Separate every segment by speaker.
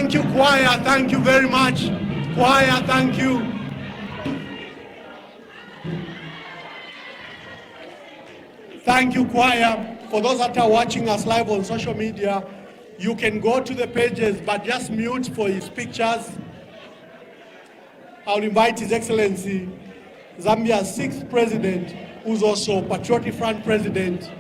Speaker 1: Thank you, choir. Thank you very much. Choir, thank you. Thank you, choir. For those that are watching us live on social media, you can go to the pages, but just mute for his pictures. I'll invite His Excellency, Zambia's 6th president, who's also Patriotic Front president,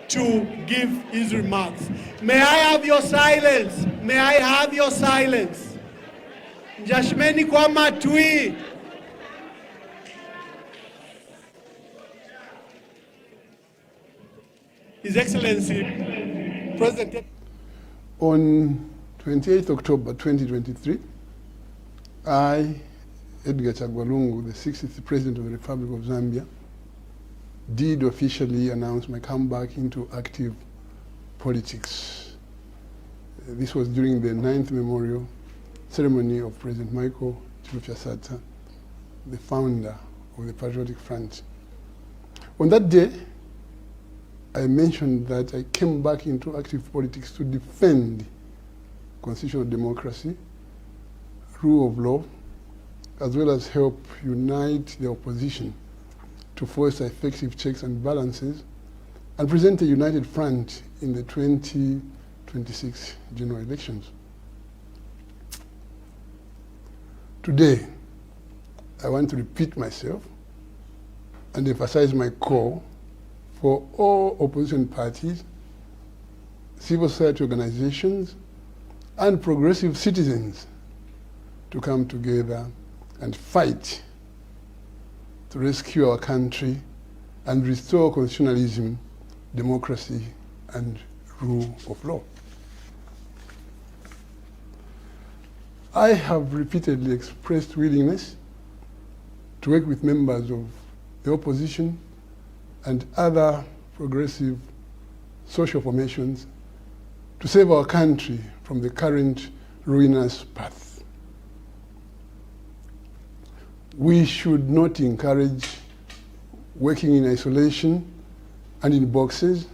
Speaker 1: to give his remarks. May I have your silence? May I have your silence? Njashimeni kwa matui. His Excellency, President.
Speaker 2: On 28th October 2023, I, Edgar Chagwa Lungu, the 60th President of the Republic of Zambia, did officially announce my comeback into active politics. This was during the 9th memorial ceremony of President Michael Chilufya-Sata, the founder of the Patriotic Front. On that day, I mentioned that I came back into active politics to defend constitutional democracy, rule of law, as well as help unite the opposition to foster effective checks and balances and present a united front in the 2026 general elections. Today, I want to repeat myself and emphasize my call for all opposition parties, civil society organizations, and progressive citizens to come together and fight to rescue our country and restore constitutionalism, democracy, and rule of law. I have repeatedly expressed willingness to work with members of the opposition and other progressive social formations to save our country from the current ruinous path. We should not encourage working in isolation and in boxes,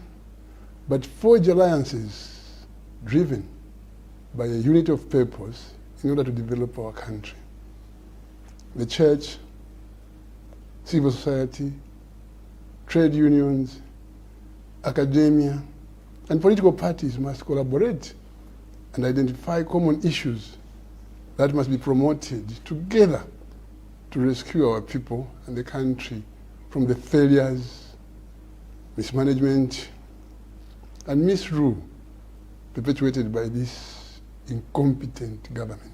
Speaker 2: but forge alliances driven by a unity of purpose in order to develop our country. The church, civil society, trade unions, academia, and political parties must collaborate and identify common issues that must be promoted together to rescue our people and the country from the failures, mismanagement, and misrule perpetuated by this incompetent government.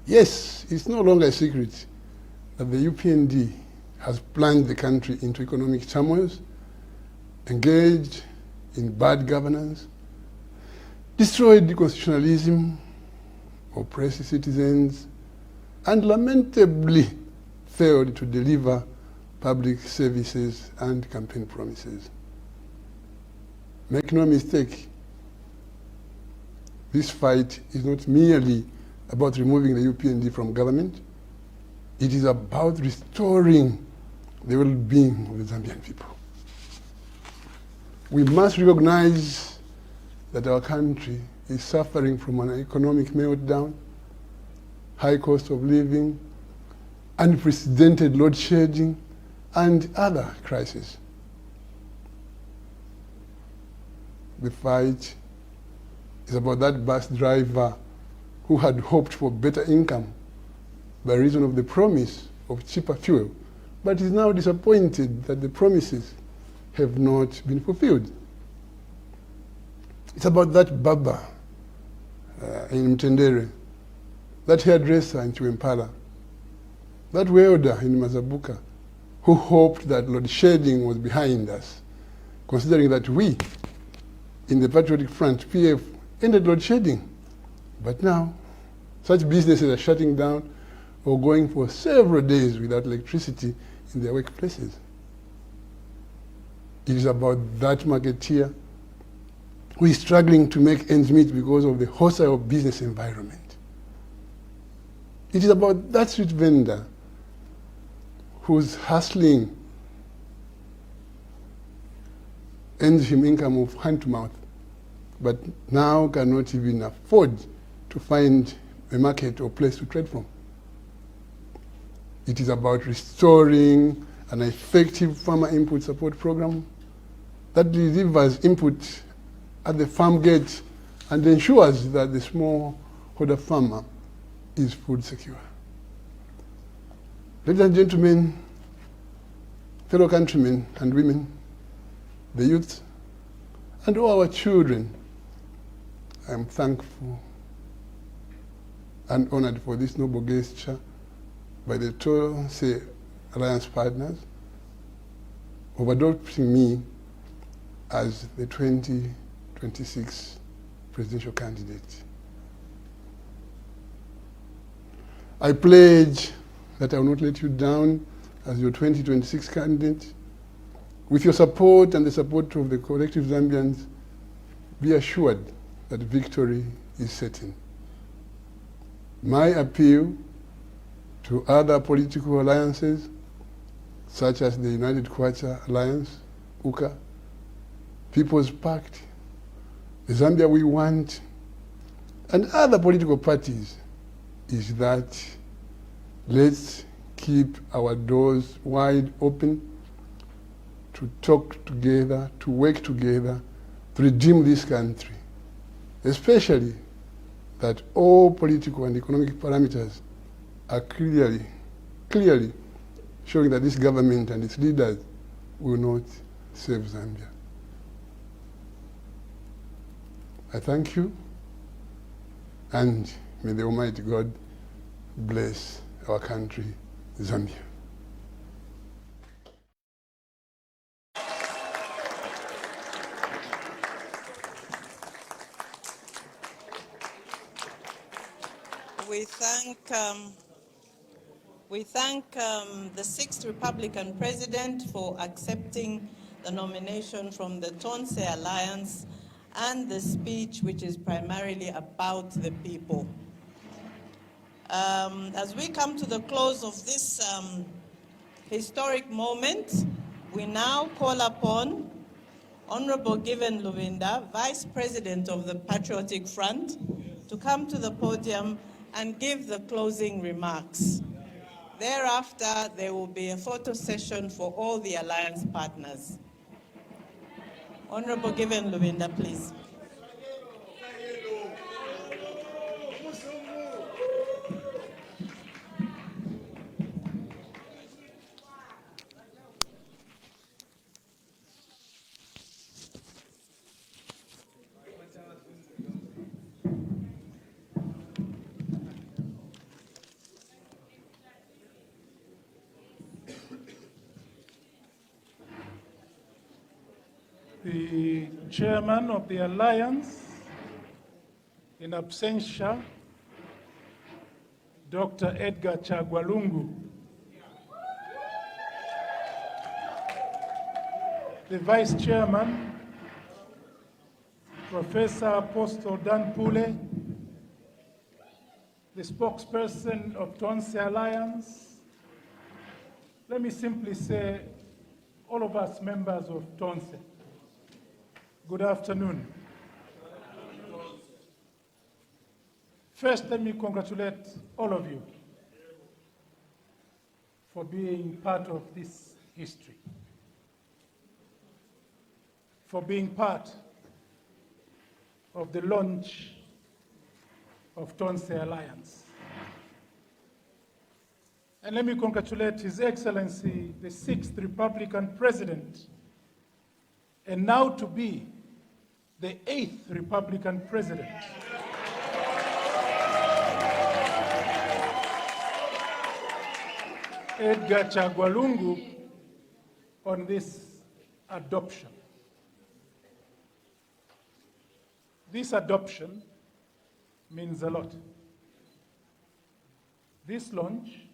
Speaker 2: Yes, it's no longer a secret that the UPND has plunged the country into economic turmoil, engaged in bad governance, destroyed constitutionalism, oppressed citizens, and lamentably failed to deliver public services and campaign promises. Make no mistake, this fight is not merely about removing the UPND from government. It is about restoring the well-being of the Zambian people. We must recognize that our country is suffering from an economic meltdown, high cost of living, unprecedented load shedding, and other crises. The fight is about that bus driver who had hoped for better income by reason of the promise of cheaper fuel, but is now disappointed that the promises have not been fulfilled. It's about that barber in Mtendere, that hairdresser in Chiwempala, that welder in Mazabuka, who hoped that load shedding was behind us, considering that we, in the Patriotic Front, PF, ended load shedding. But now, such businesses are shutting down or going for several days without electricity in their workplaces. It is about that marketeer who is struggling to make ends meet because of the hostile business environment. It is about that street vendor who's hustling earns him income of hand to mouth but now cannot even afford to find a market or place to trade from. It is about restoring an effective farmer input support program that delivers input at the farm gate and ensures that the smallholder farmer is food secure. Ladies and gentlemen, fellow countrymen and women, the youth, and all our children, I am thankful and honored for this noble gesture by the Tonse Alliance partners of adopting me as the 2026 presidential candidate. I pledge that I will not let you down as your 2026 candidate. With your support and the support of the collective Zambians, be assured that victory is certain. My appeal to other political alliances, such as the United Kwacha Alliance, UKA, People's Pact, the Zambia We Want, and other political parties, is that let's keep our doors wide open to talk together, to work together, to redeem this country, especially that all political and economic parameters are clearly showing that this government and its leaders will not save Zambia. I thank you, and may the Almighty God bless our country, Zambia.
Speaker 3: We thank the sixth Republican President for accepting the nomination from the Tonse Alliance and the speech, which is primarily about the people. As we come to the close of this historic moment, we now call upon Honorable Given Luvinda, Vice President of the Patriotic Front, to come to the podium and give the closing remarks. Thereafter, there will be a photo session for all the Alliance partners. Honorable Given Luvinda, please.
Speaker 4: The chairman of the Alliance, in absentia, Dr. Edgar Chagwa Lungu. The vice chairman, Professor Apostle Dan Pule. The spokesperson of Tonse Alliance. Let me simply say, all of us members of Tonse, good afternoon. First, let me congratulate all of you for being part of this history, for being part of the launch of Tonse Alliance. And let me congratulate His Excellency, the sixth Republican President, and now to be the eighth Republican President. Edgar Chagwa Lungu, on this adoption. This adoption means a lot. This launch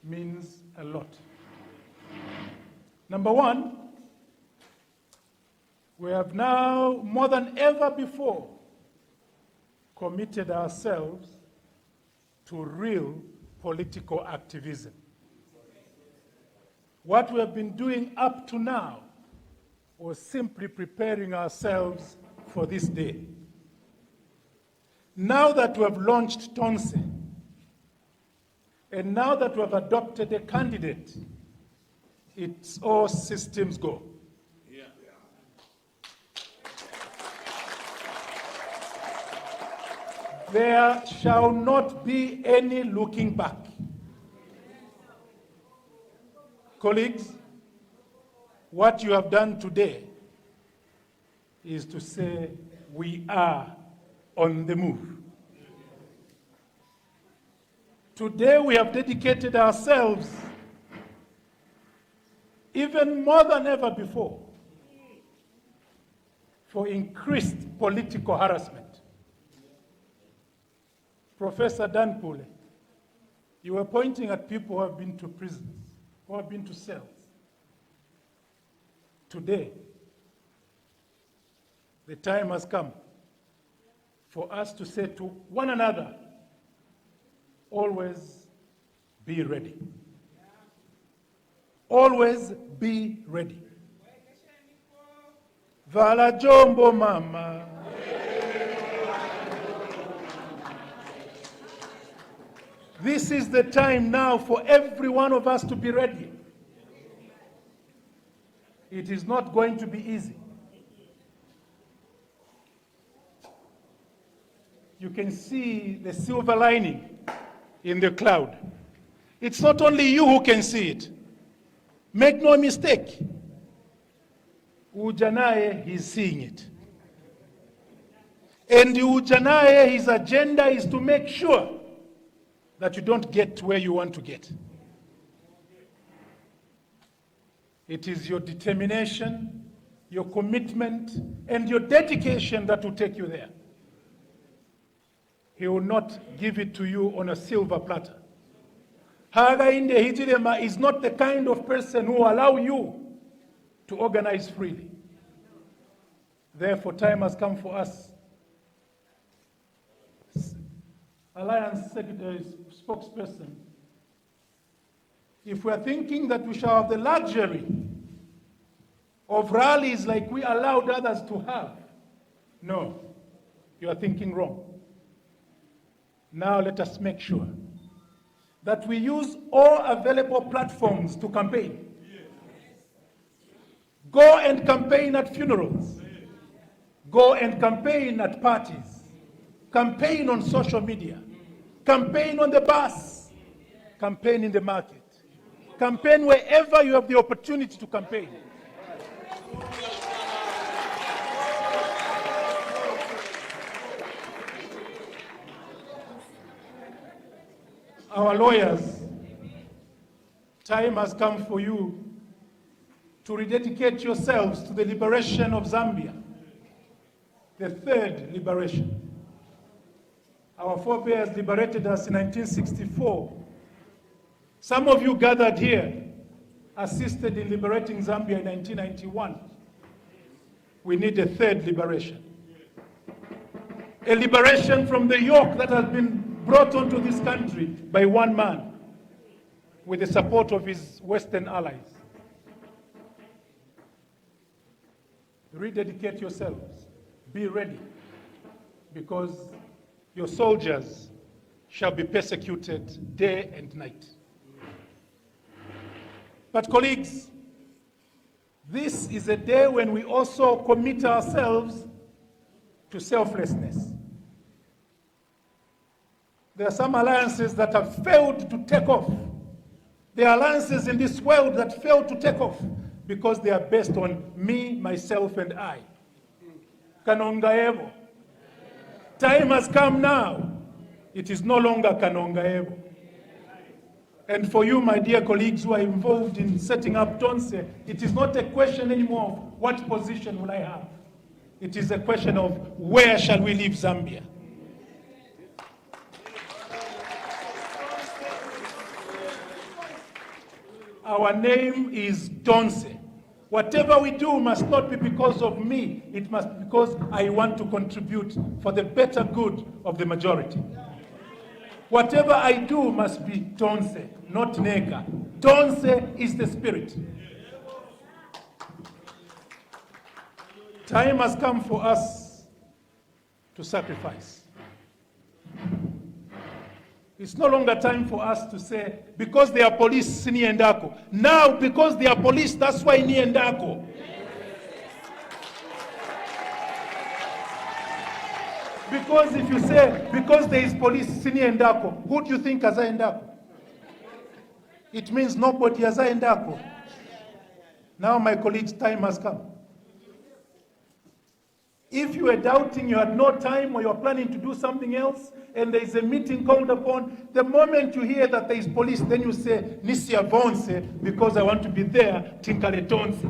Speaker 4: means a lot. Number one, we have now, more than ever before, committed ourselves to real political activism. What we have been doing up to now was simply preparing ourselves for this day. Now that we have launched Tonse, and now that we have adopted a candidate, it's all systems go. There shall not be any looking back. Colleagues, what you have done today is to say we are on the move. Today we have dedicated ourselves even more than ever before for increased political harassment. Professor Danpule, you were pointing at people who have been to prisons, who have been to cells. Today, the time has come for us to say to one another, always be ready. Always be ready. Vala jombo mama. This is the time now for every one of us to be ready. It is not going to be easy. You can see the silver lining in the cloud. It's not only you who can see it. Make no mistake. Ujanaye, he's seeing it. And Ujanaye, his agenda is to make sure that you don't get to where you want to get. It is your determination, your commitment, and your dedication that will take you there. He will not give it to you on a silver platter. Hakainde Hichilema is not the kind of person who will allow you to organize freely. Therefore, time has come for us. Alliance Secretary, spokesperson, if we are thinking that we shall have the luxury of rallies like we allowed others to have, no, you are thinking wrong. Now let us make sure that we use all available platforms to campaign. Go and campaign at funerals. Go and campaign at parties. Campaign on social media. Campaign on the bus. Campaign in the market. Campaign wherever you have the opportunity to campaign. Our lawyers, time has come for you to rededicate yourselves to the liberation of Zambia, the third liberation. Our forebears liberated us in 1964. Some of you gathered here assisted in liberating Zambia in 1991. We need a third liberation. A liberation from the yoke that has been brought onto this country by one man with the support of his Western allies. Rededicate yourselves. Be ready, because your soldiers shall be persecuted day and night. But colleagues, this is a day when we also commit ourselves to selflessness. There are some alliances that have failed to take off. There are alliances in this world that fail to take off because they are based on me, myself, and I. Kanongaevo. Time has come now. It is no longer Kanongaevo. And for you, my dear colleagues who are involved in setting up Tonse, it is not a question anymore of what position will I have. It is a question of where shall we leave Zambia. Our name is Tonse. Whatever we do must not be because of me. It must be because I want to contribute for the better good of the majority. Whatever I do must be Tonse, not Neka. Tonse is the spirit. Time has come for us to sacrifice. It's no longer time for us to say, because they are police, ni endako. Now, because they are police, that's why ni endako. Because if you say, because there is police, ni endako, who do you think has endako? It means nobody has endako. Now, my colleagues, time has come. If you are doubting, you had no time, or you are planning to do something else, and there is a meeting called upon, the moment you hear that there is police, then you say, Nisi avonse, because I want to be there, tinkale Tonse.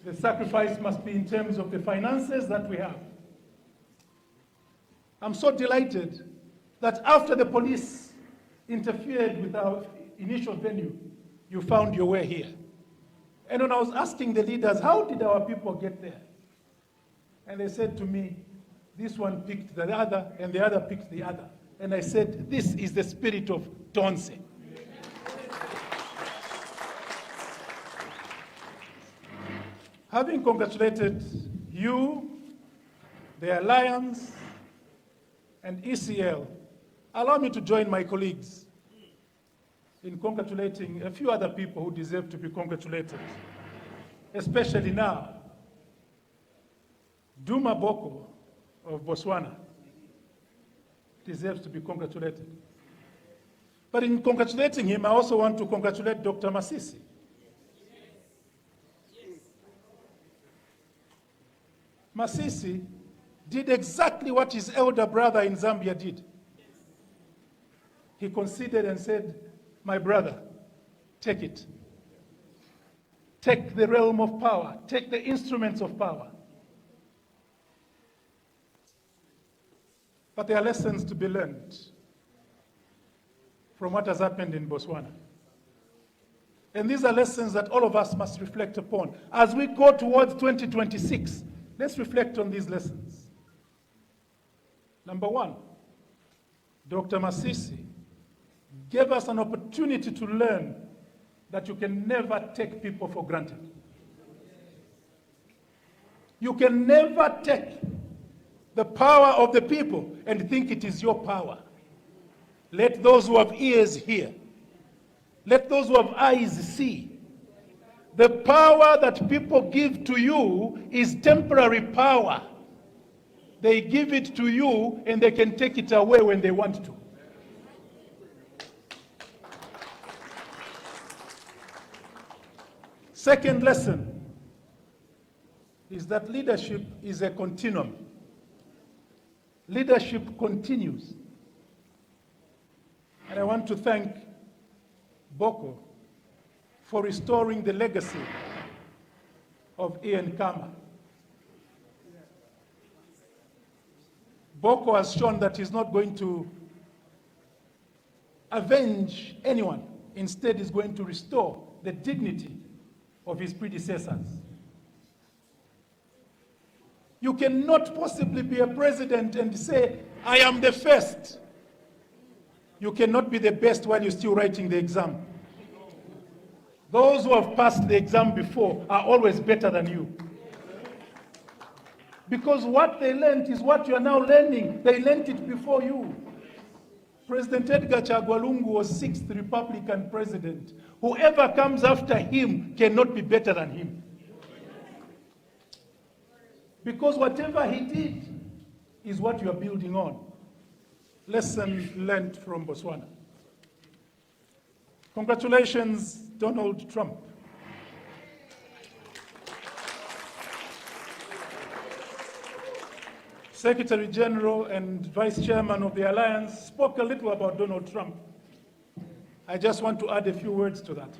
Speaker 4: The sacrifice must be in terms of the finances that we have. I'm so delighted that after the police interfered with our initial venue, you found your way here. And when I was asking the leaders, how did our people get there? And they said to me, this one picked the other, and the other picked the other. And I said, this is the spirit of Tonse. Having congratulated you, the Alliance, and ECL, allow me to join my colleagues in congratulating a few other people who deserve to be congratulated, especially now. Duma Boko of Botswana deserves to be congratulated. But in congratulating him, I also want to congratulate Dr. Masisi. Masisi did exactly what his elder brother in Zambia did. He considered and said, my brother, take it. Take the realm of power. Take the instruments of power. But there are lessons to be learned from what has happened in Botswana. And these are lessons that all of us must reflect upon. As we go towards 2026, let's reflect on these lessons. Number one, Dr. Masisi gave us an opportunity to learn that you can never take people for granted. You can never take the power of the people and think it is your power. Let those who have ears hear. Let those who have eyes see. The power that people give to you is temporary power. They give it to you and they can take it away when they want to. Second lesson is that leadership is a continuum. Leadership continues. And I want to thank Boko for restoring the legacy of Ian Kama. Boko has shown that he's not going to avenge anyone. Instead, he's going to restore the dignity of his predecessors. You cannot possibly be a president and say, I am the first. You cannot be the best while you're still writing the exam. Those who have passed the exam before are always better than you. Because what they learned is what you are now learning. They learned it before you. President Edgar Chagwa Lungu was 6th Republican president. Whoever comes after him cannot be better than him. Because whatever he did is what you are building on. Lesson learned from Botswana. Congratulations, Donald Trump. Secretary General and Vice Chairman of the Alliance spoke a little about Donald Trump. I just want to add a few words to that.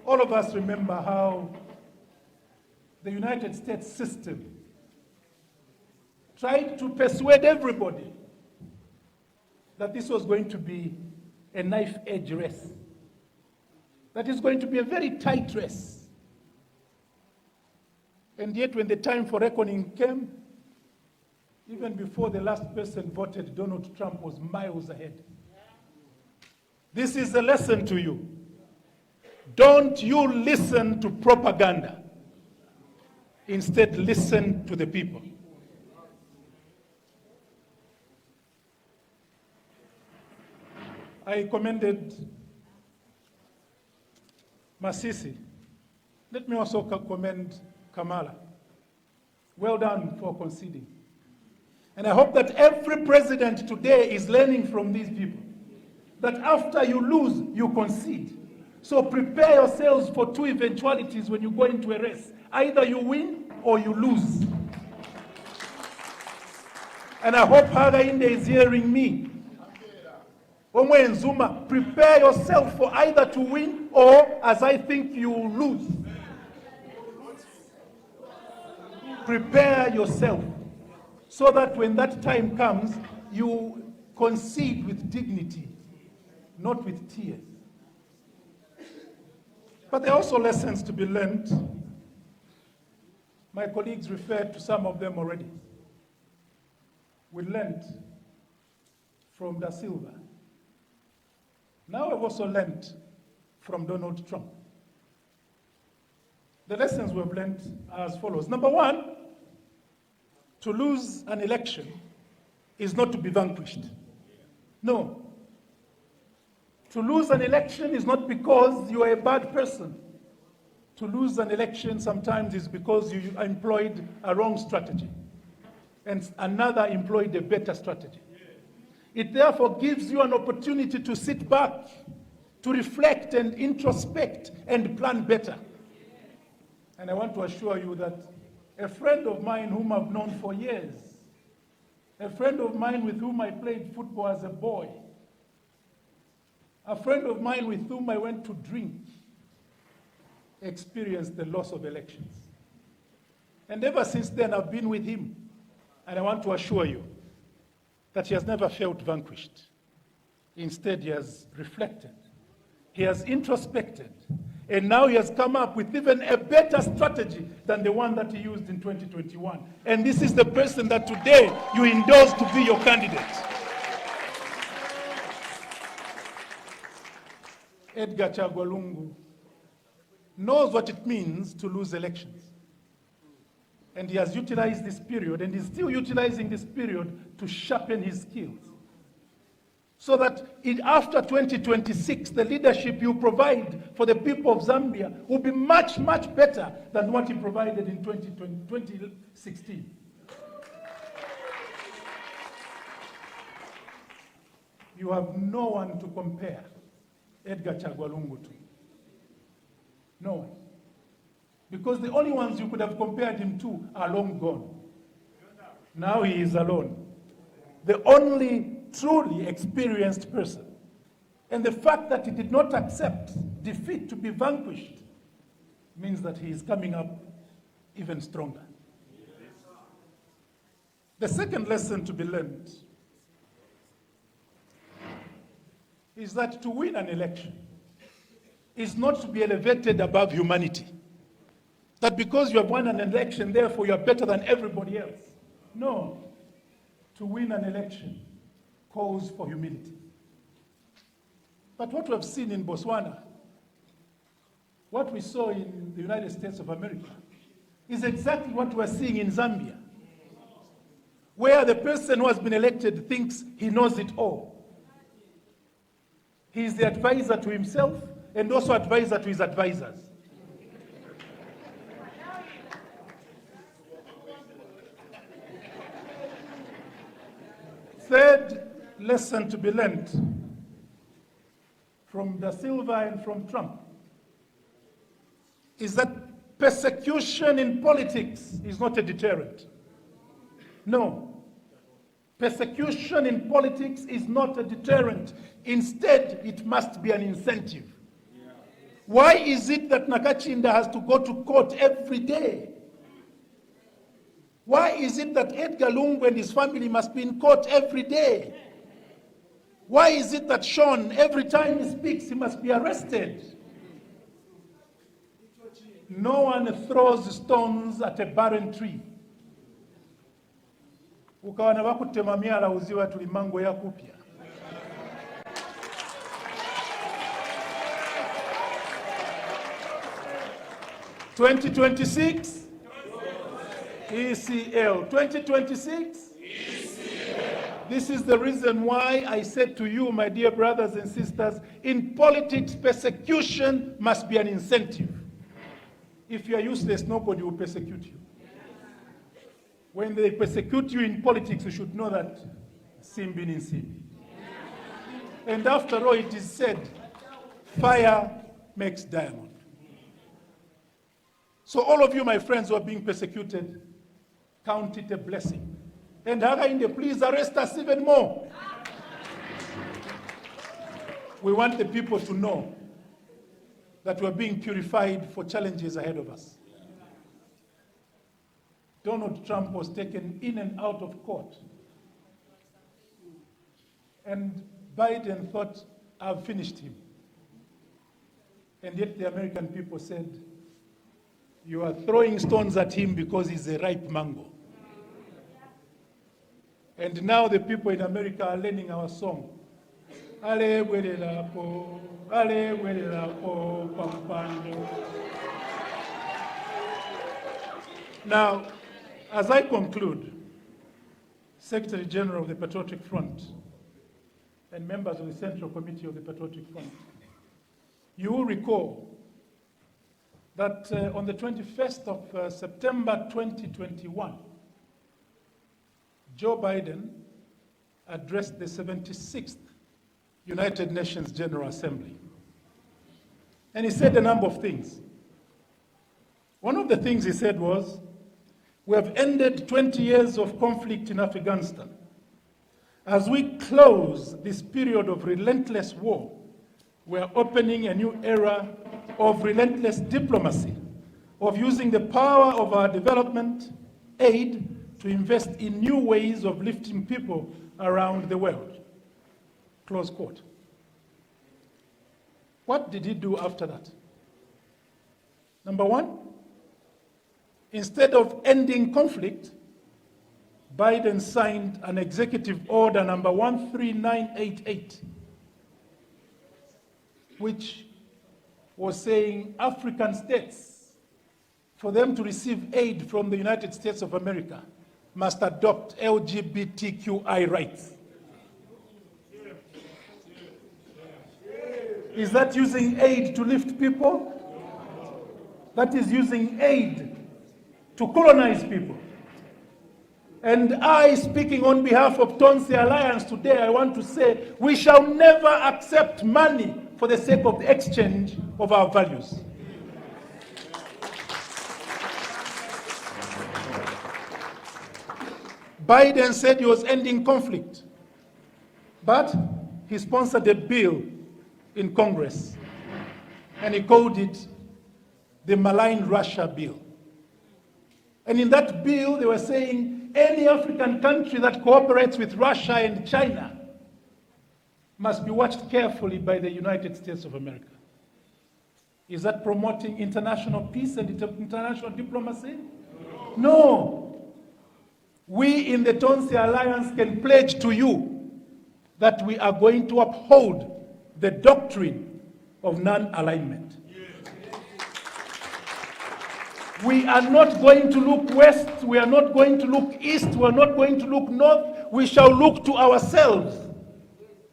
Speaker 4: All of us remember how the United States system tried to persuade everybody that this was going to be a knife-edge race, that it's going to be a very tight race. And yet when the time for reckoning came, even before the last person voted, Donald Trump was miles ahead. This is a lesson to you. Don't you listen to propaganda. Instead, listen to the people. I commended Masisi. Let me also commend Kamala. Well done for conceding. And I hope that every president today is learning from these people, that after you lose, you concede. So prepare yourselves for two eventualities when you go into a race. Either you win or you lose. And I hope Hagainde is hearing me. Omwe and Zuma, prepare yourself for either to win or, as I think, you will lose. Prepare yourself so that when that time comes, you concede with dignity, not with tears. But there are also lessons to be learned. My colleagues referred to some of them already. We learned from Da Silva. Now we've also learned from Donald Trump. The lessons we've learned are as follows. Number one, to lose an election is not to be vanquished. No. To lose an election is not because you are a bad person. To lose an election sometimes is because you employed a wrong strategy and another employed a better strategy. It therefore gives you an opportunity to sit back, to reflect and introspect and plan better. And I want to assure you that a friend of mine whom I've known for years, a friend of mine with whom I played football as a boy, a friend of mine with whom I went to drink, experienced the loss of elections. And ever since then, I've been with him. And I want to assure you that he has never felt vanquished. Instead, he has reflected. He has introspected. And now he has come up with even a better strategy than the one that he used in 2021. And this is the person that today you endorse to be your candidate. Edgar Chagwa Lungu knows what it means to lose elections. And he has utilized this period, and is still utilizing this period to sharpen his skills. So that after 2026, the leadership you provide for the people of Zambia will be much, much better than what he provided in 2016. You have no one to compare Edgar Chagwa Lungu to. No one. Because the only ones you could have compared him to are long gone. Now he is alone. The only truly experienced person. And the fact that he did not accept defeat to be vanquished means that he is coming up even stronger. The second lesson to be learned is that to win an election is not to be elevated above humanity. That because you have won an election, therefore you are better than everybody else. No. To win an election calls for humility. But what we have seen in Botswana, what we saw in the United States of America, is exactly what we are seeing in Zambia, where the person who has been elected thinks he knows it all. He is the advisor to himself and also advisor to his advisors. Third lesson to be learned from Da Silva and from Trump is that persecution in politics is not a deterrent. No. Persecution in politics is not a deterrent. Instead, it must be an incentive. Why is it that Nakachinda has to go to court every day? Why is it that Edgar Lungu and his family must be in court every day? Why is it that Sean, every time he speaks, he must be arrested? No one throws stones at a barren tree. Ukawana bakutema myala uziwa tulimango ya kupya. (2026) ECL. 2026 ECL. This is the reason why I said to you, my dear brothers and sisters, in politics, persecution must be an incentive. If you are useless, nobody will persecute you. When they persecute you in politics, you should know that Simbi in Simbi. And after all, it is said, fire makes diamond. So all of you, my friends, who are being persecuted, count it a blessing. And Hagainde, please arrest us even more. We want the people to know that we're being purified for challenges ahead of us. Donald Trump was taken in and out of court. And Biden thought, I've finished him. And yet the American people said, you are throwing stones at him because he's a ripe mango. And now the people in America are learning our song. Ale welela po, ale welela po, pampando. Now, as I conclude, Secretary General of the Patriotic Front and members of the Central Committee of the Patriotic Front, you will recall that on the 21st of September 2021, Joe Biden addressed the 76th United Nations General Assembly. And he said a number of things. One of the things he said was, we have ended 20 years of conflict in Afghanistan. As we close this period of relentless war, we are opening a new era of relentless diplomacy, of using the power of our development aid to invest in new ways of lifting people around the world. Close quote. What did he do after that? Number one, instead of ending conflict, Biden signed an executive order number 13988, which was saying African states, for them to receive aid from the United States of America, must adopt LGBTQI rights. Is that using aid to lift people? That is using aid to colonize people. And I, speaking on behalf of Tonse Alliance today, I want to say, we shall never accept money for the sake of the exchange of our values. Biden said he was ending conflict, but he sponsored a bill in Congress, and he called it the Malign Russia Bill. And in that bill, they were saying any African country that cooperates with Russia and China must be watched carefully by the United States of America. Is that promoting international peace and international diplomacy? No. We in the Tonse Alliance can pledge to you that we are going to uphold the doctrine of non-alignment. We are not going to look west, we are not going to look east, we are not going to look north, we shall look to ourselves.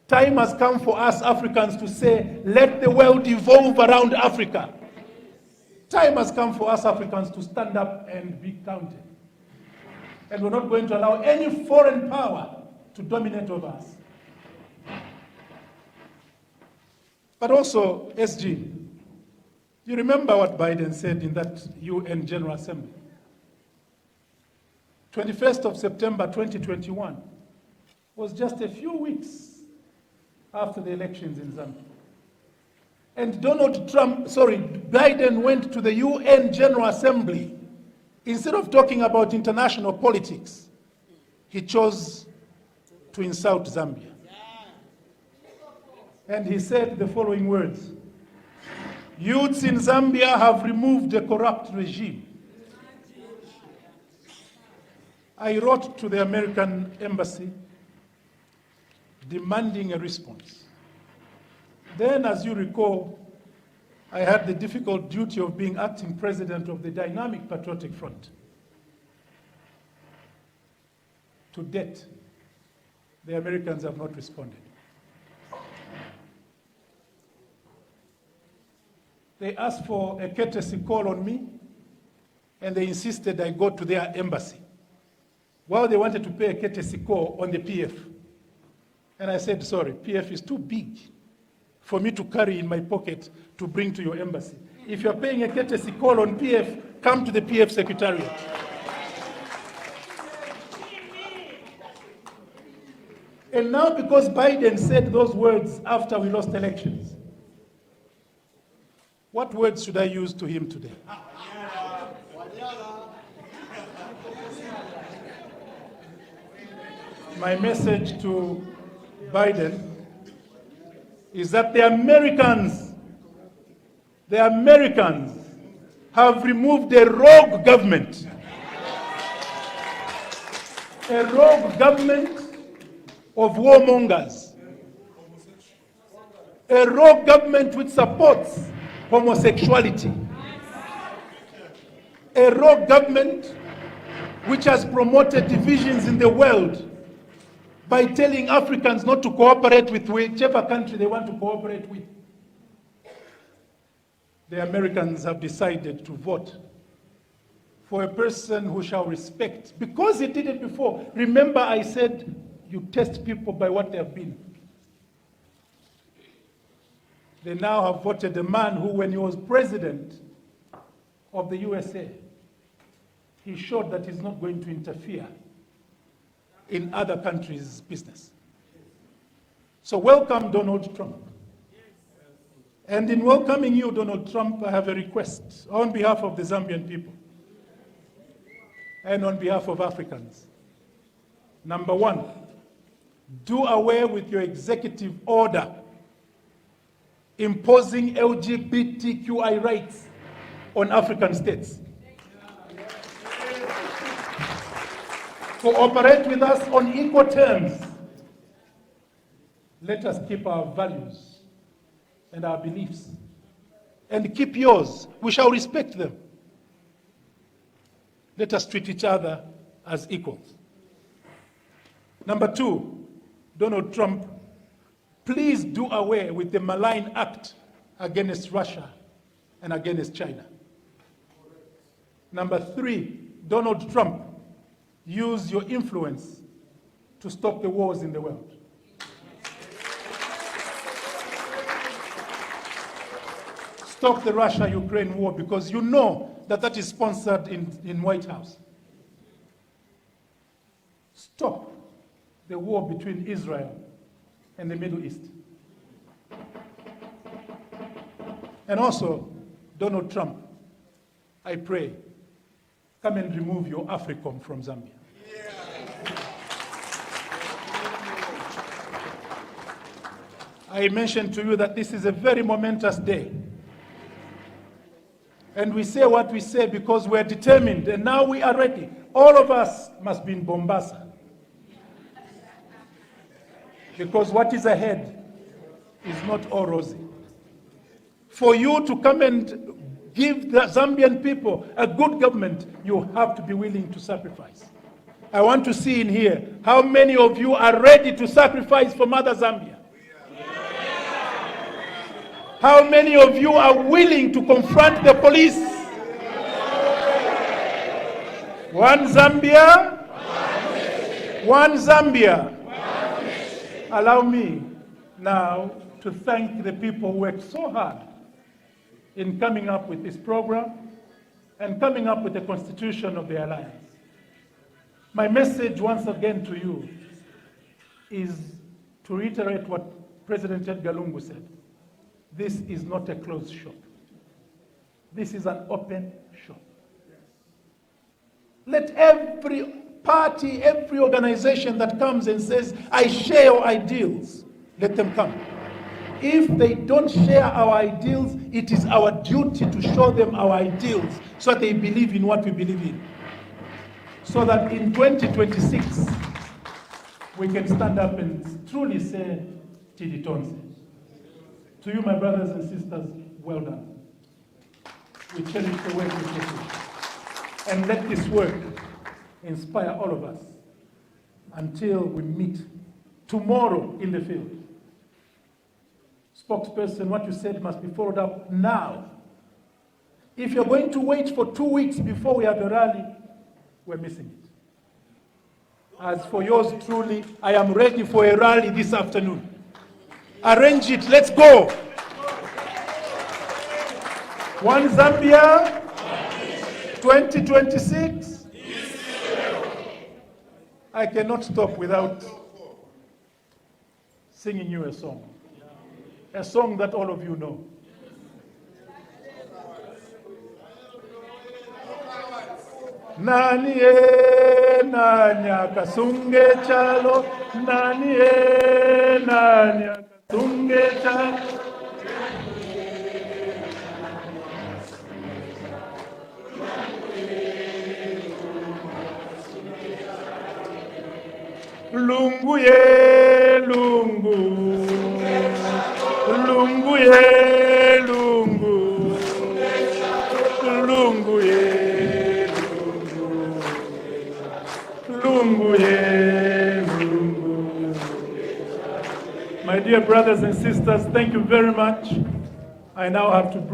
Speaker 4: Time has come for us Africans to say, let the world evolve around Africa. Time has come for us Africans to stand up and be counted. And we're not going to allow any foreign power to dominate over us. But also, SG, you remember what Biden said in that UN General Assembly? 21st of September 2021 was just a few weeks after the elections in Zambia. And Biden went to the UN General Assembly. Instead of talking about international politics, he chose to insult Zambia. And he said the following words: youths in Zambia have removed a corrupt regime. I wrote to the American embassy demanding a response. Then, as you recall, I had the difficult duty of being acting president of the dynamic Patriotic Front. To date, The Americans have not responded. They asked for a courtesy call on me, and they insisted I go to their embassy. Well, they wanted to pay a courtesy call on the PF. And I said, sorry, PF is too big for me to carry in my pocket to bring to your embassy. If you're paying a courtesy call on PF, come to the PF Secretariat. And now, because Biden said those words after we lost elections, what words should I use to him today? My message to Biden is that the Americans have removed a rogue government. A rogue government of warmongers. A rogue government which supports homosexuality. A rogue government which has promoted divisions in the world by telling Africans not to cooperate with whichever country they want to cooperate with. The Americans have decided to vote for a person who shall respect, because he did it before. Remember, I said you test people by what they have been. They now have voted a man who, when he was president of the USA, he showed that he's not going to interfere in other countries' business. So welcome, Donald Trump. And in welcoming you, Donald Trump, I have a request on behalf of the Zambian people and on behalf of Africans. Number one, do away with your executive order imposing LGBTQI rights on African states. Cooperate with us on equal terms. Let us keep our values and our beliefs, and keep yours. We shall respect them. Let us treat each other as equals. Number two, Donald Trump, please do away with the malign act against Russia and against China. Number three, Donald Trump, use your influence to stop the wars in the world. Stop the Russia-Ukraine war, because you know that that is sponsored in White House. Stop the war between Israel and the Middle East. And also, Donald Trump, I pray, come and remove your AFRICOM from Zambia. I mentioned to you that this is a very momentous day. And we say what we say because we're determined, and now we are ready. All of us must be in Mombasa, because what is ahead is not all rosy. For you to come and give the Zambian people a good government, you have to be willing to sacrifice. I want to see in here how many of you are ready to sacrifice for Mother Zambia. How many of you are willing to confront the police? One Zambia, one Zambia. Allow me now to thank the people who worked so hard in coming up with this program and coming up with the constitution of the alliance. My message once again to you is to reiterate what President Edgar Lungu said. This is not a closed shop. This is an open shop. Let every party, every organization that comes and says, I share your ideals, let them come. If they don't share our ideals, it is our duty to show them our ideals so that they believe in what we believe in. So that in 2026, we can stand up and truly say, Tidi Tonse. To you, my brothers and sisters, well done. We cherish the work we do. And let this work inspire all of us until we meet tomorrow in the field. Spokesperson, what you said must be followed up now. If you're going to wait for 2 weeks before we have a rally, we're missing it. As for yours truly, I am ready for a rally this afternoon. Arrange it, let's go. One Zambia, 2026. I cannot stop without singing you a song that all of you know. Nani nani akasunge chalo, nani nani akasunge chalo. Lungu ye lungu, lungu ye lungu, lungu ye lungu, lungu ye lungu. My dear brothers and sisters, thank you very much. I now have to bring